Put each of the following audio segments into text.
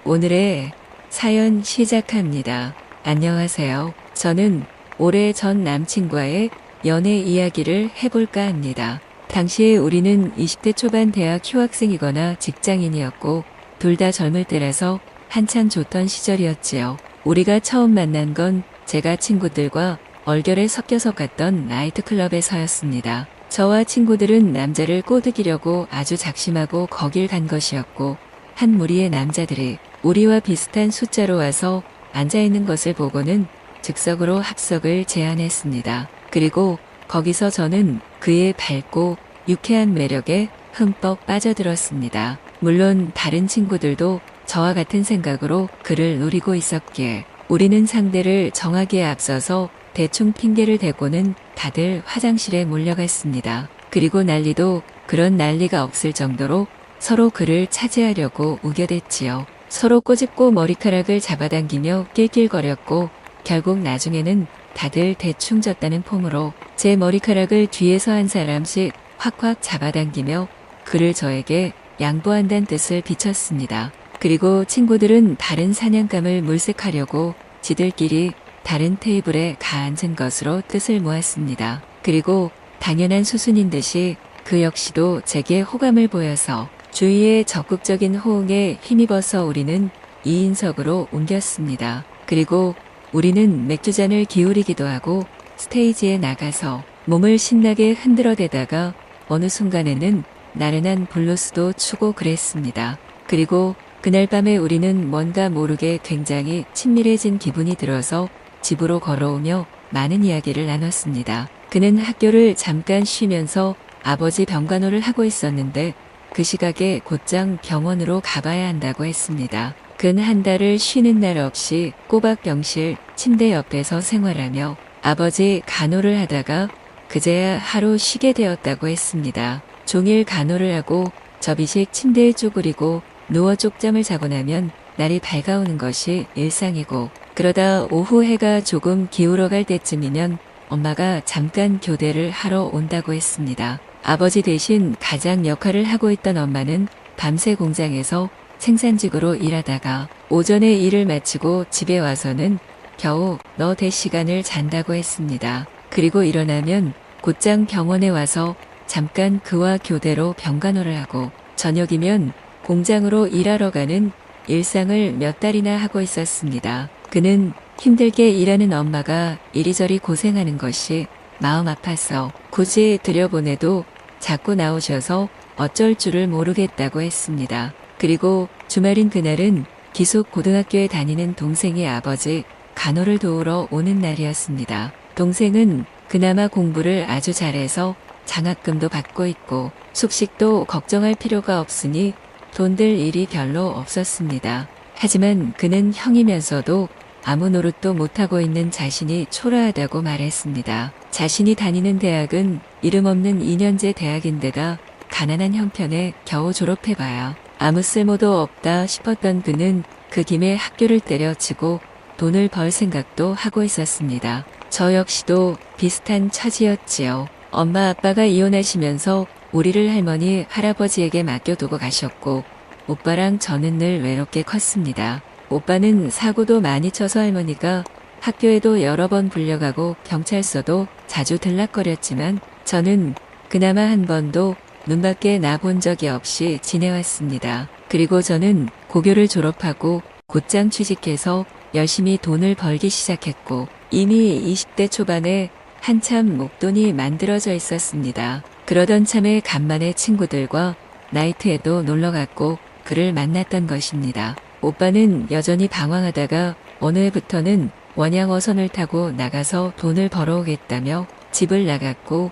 오늘의 사연 시작합니다. 안녕하세요. 저는 올해 전 남친과의 연애 이야기를 해볼까 합니다. 당시에 우리는 20대 초반 대학 휴학생이거나 직장인이었고 둘 다 젊을 때라서 한창 좋던 시절이었지요. 우리가 처음 만난 건 제가 친구들과 얼결에 섞여서 갔던 나이트클럽에서였습니다. 저와 친구들은 남자를 꼬드기려고 아주 작심하고 거길 간 것이었고 한 무리의 남자들이 우리와 비슷한 숫자로 와서 앉아있는 것을 보고는 즉석으로 합석을 제안했습니다. 그리고 거기서 저는 그의 밝고 유쾌한 매력에 흠뻑 빠져들었습니다. 물론 다른 친구들도 저와 같은 생각으로 그를 노리고 있었기에 우리는 상대를 정하기에 앞서서 대충 핑계를 대고는 다들 화장실에 몰려갔습니다. 그리고 난리도 그런 난리가 없을 정도로 서로 그를 차지하려고 우겨댔지요. 서로 꼬집고 머리카락을 잡아당기며 낄낄거렸고 결국 나중에는 다들 대충 졌다는 폼으로 제 머리카락을 뒤에서 한 사람씩 확확 잡아당기며 그를 저에게 양보한다는 뜻을 비쳤습니다. 그리고 친구들은 다른 사냥감을 물색하려고 지들끼리 다른 테이블에 가앉은 것으로 뜻을 모았습니다. 그리고 당연한 수순인 듯이 그 역시도 제게 호감을 보여서 주위의 적극적인 호응에 힘입어서 우리는 2인석으로 옮겼습니다. 그리고 우리는 맥주잔을 기울이기도 하고 스테이지에 나가서 몸을 신나게 흔들어대다가 어느 순간에는 나른한 블루스도 추고 그랬습니다. 그리고 그날 밤에 우리는 뭔가 모르게 굉장히 친밀해진 기분이 들어서 집으로 걸어오며 많은 이야기를 나눴습니다. 그는 학교를 잠깐 쉬면서 아버지 병간호를 하고 있었는데 그 시각에 곧장 병원으로 가봐야 한다고 했습니다. 근 한 달을 쉬는 날 없이 꼬박 병실 침대 옆에서 생활하며 아버지 간호를 하다가 그제야 하루 쉬게 되었다고 했습니다. 종일 간호를 하고 접이식 침대에 쭈그리고 누워 쪽잠을 자고 나면 날이 밝아오는 것이 일상이고 그러다 오후 해가 조금 기울어갈 때쯤이면 엄마가 잠깐 교대를 하러 온다고 했습니다. 아버지 대신 가장 역할을 하고 있던 엄마는 밤새 공장에서 생산직으로 일하다가 오전에 일을 마치고 집에 와서는 겨우 너 대 시간을 잔다고 했습니다. 그리고 일어나면 곧장 병원에 와서 잠깐 그와 교대로 병간호를 하고 저녁이면 공장으로 일하러 가는 일상을 몇 달이나 하고 있었습니다. 그는 힘들게 일하는 엄마가 이리저리 고생하는 것이 마음 아파서 굳이 들여보내도 자꾸 나오셔서 어쩔 줄을 모르겠다고 했습니다. 그리고 주말인 그날은 기숙 고등학교에 다니는 동생의 아버지 간호를 도우러 오는 날이었습니다. 동생은 그나마 공부를 아주 잘해서 장학금도 받고 있고 숙식도 걱정할 필요가 없으니 돈 들 일이 별로 없었습니다. 하지만 그는 형이면서도 아무 노릇도 못하고 있는 자신이 초라하다고 말했습니다. 자신이 다니는 대학은 이름 없는 2년제 대학인데다 가난한 형편에 겨우 졸업해봐야 아무 쓸모도 없다 싶었던 그는 그 김에 학교를 때려치고 돈을 벌 생각도 하고 있었습니다. 저 역시도 비슷한 처지였지요. 엄마 아빠가 이혼하시면서 우리를 할머니 할아버지에게 맡겨두고 가셨고 오빠랑 저는 늘 외롭게 컸습니다. 오빠는 사고도 많이 쳐서 할머니가 학교에도 여러 번 불려가고 경찰서도 자주 들락거렸지만 저는 그나마 한 번도 눈밖에 나본 적이 없이 지내왔습니다. 그리고 저는 고교를 졸업하고 곧장 취직해서 열심히 돈을 벌기 시작했고 이미 20대 초반에 한참 목돈이 만들어져 있었습니다. 그러던 참에 간만에 친구들과 나이트에도 놀러갔고 그를 만났던 것입니다. 오빠는 여전히 방황하다가 어느 해부터는 원양어선을 타고 나가서 돈을 벌어오겠다며 집을 나갔고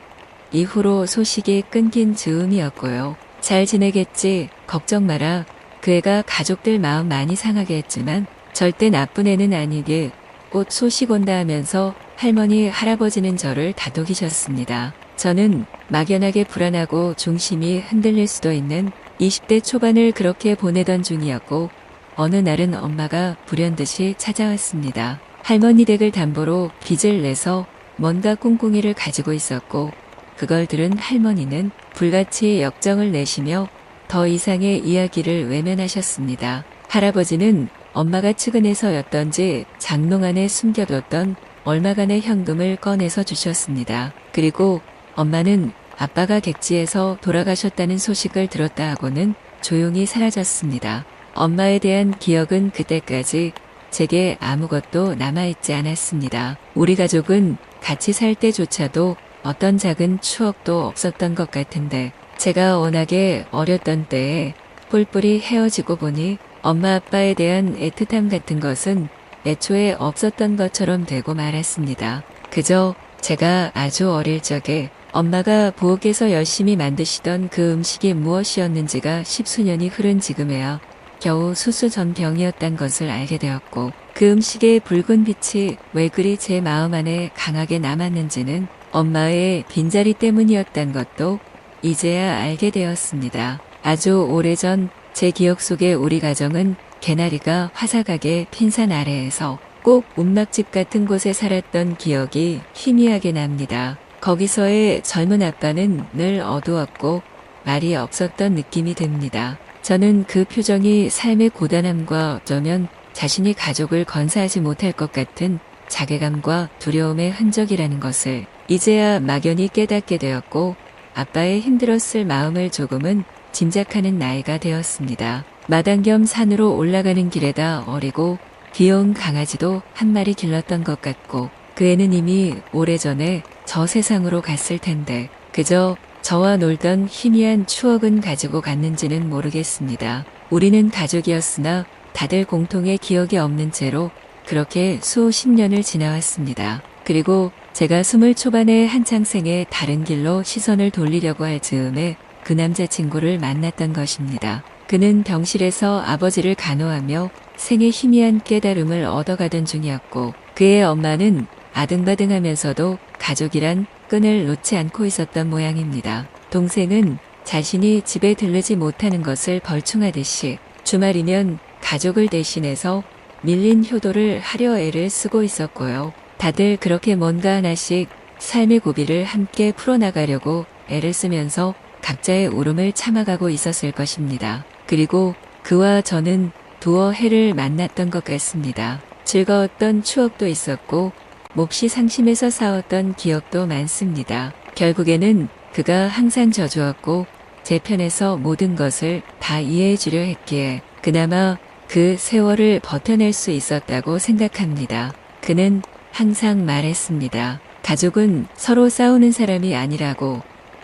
이후로 소식이 끊긴 즈음이었고요. 잘 지내겠지, 걱정 마라. 그 애가 가족들 마음 많이 상하게 했지만 절대 나쁜 애는 아니게 곧 소식 온다 하면서 할머니, 할아버지는 저를 다독이셨습니다. 저는 막연하게 불안하고 중심이 흔들릴 수도 있는 20대 초반을 그렇게 보내던 중이었고 어느 날은 엄마가 불현듯이 찾아왔습니다. 할머니 댁을 담보로 빚을 내서 뭔가 꿍꿍이를 가지고 있었고 그걸 들은 할머니는 불같이 역정을 내시며 더 이상의 이야기를 외면하셨습니다. 할아버지는 엄마가 측은해서였던지 장롱 안에 숨겨뒀던 얼마간의 현금을 꺼내서 주셨습니다. 그리고 엄마는 아빠가 객지에서 돌아가셨다는 소식을 들었다 하고는 조용히 사라졌습니다. 엄마에 대한 기억은 그때까지 제게 아무것도 남아있지 않았습니다. 우리 가족은 같이 살 때조차도 어떤 작은 추억도 없었던 것 같은데 제가 워낙에 어렸던 때에 뿔뿔이 헤어지고 보니 엄마 아빠에 대한 애틋함 같은 것은 애초에 없었던 것처럼 되고 말았습니다. 그저 제가 아주 어릴 적에 엄마가 부엌에서 열심히 만드시던 그 음식이 무엇이었는지가 십수년이 흐른 지금에야 겨우 수수전병이었단 것을 알게 되었고 그 음식의 붉은 빛이 왜 그리 제 마음 안에 강하게 남았는지는 엄마의 빈자리 때문이었단 것도 이제야 알게 되었습니다. 아주 오래전 제 기억 속의 우리 가정은 개나리가 화사하게 핀 산 아래에서 꼭 움막집 같은 곳에 살았던 기억이 희미하게 납니다. 거기서의 젊은 아빠는 늘 어두웠고 말이 없었던 느낌이 듭니다. 저는 그 표정이 삶의 고단함과 어쩌면 자신이 가족을 건사하지 못할 것 같은 자괴감과 두려움의 흔적이라는 것을 이제야 막연히 깨닫게 되었고 아빠의 힘들었을 마음을 조금은 짐작하는 나이가 되었습니다. 마당 겸 산으로 올라가는 길에다 어리고 귀여운 강아지도 한 마리 길렀던 것 같고 그 애는 이미 오래전에 저 세상으로 갔을 텐데 그저 저와 놀던 희미한 추억은 가지고 갔는지는 모르겠습니다. 우리는 가족이었으나 다들 공통의 기억이 없는 채로 그렇게 수십 년을 지나왔습니다. 그리고 제가 20 초반의 한창생에 다른 길로 시선을 돌리려고 할 즈음에 그 남자친구를 만났던 것입니다. 그는 병실에서 아버지를 간호하며 생의 희미한 깨달음을 얻어가던 중이었고 그의 엄마는 아등바등하면서도 가족이란 끈을 놓지 않고 있었던 모양입니다. 동생은 자신이 집에 들르지 못하는 것을 벌충하듯이 주말이면 가족을 대신해서 밀린 효도를 하려 애를 쓰고 있었고요. 다들 그렇게 뭔가 하나씩 삶의 고비를 함께 풀어나가려고 애를 쓰면서 각자의 울음을 참아가고 있었을 것입니다. 그리고 그와 저는 두어 해를 만났던 것 같습니다. 즐거웠던 추억도 있었고 몹시 상심해서 싸웠던 기억도 많습니다. 결국에는 그가 항상 저주었고 제 편에서 모든 것을 다 이해해 주려 했기에 그나마 그 세월을 버텨낼 수 있었다고 생각합니다. 그는 항상 말했습니다. 가족은 서로 싸우는 사람이 아니라고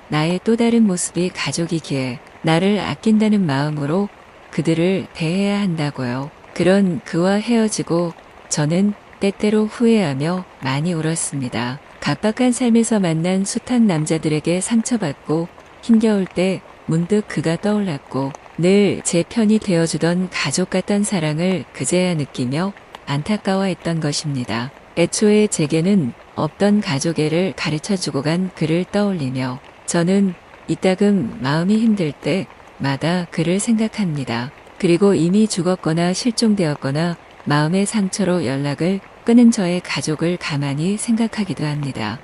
나의 또 다른 모습이 가족이기에 나를 아낀다는 마음으로 그들을 대해야 한다고요. 그런 그와 헤어지고 저는 때때로 후회하며 많이 울었습니다. 각박한 삶에서 만난 숱한 남자들에게 상처받고 힘겨울 때 문득 그가 떠올랐고 늘 제 편이 되어주던 가족 같던 사랑을 그제야 느끼며 안타까워했던 것입니다. 애초에 제게는 없던 가족애를 가르쳐주고 간 그를 떠올리며 저는 이따금 마음이 힘들 때마다 그를 생각합니다. 그리고 이미 죽었거나 실종되었거나 마음의 상처로 연락을 끊은 저의 가족을 가만히 생각하기도 합니다.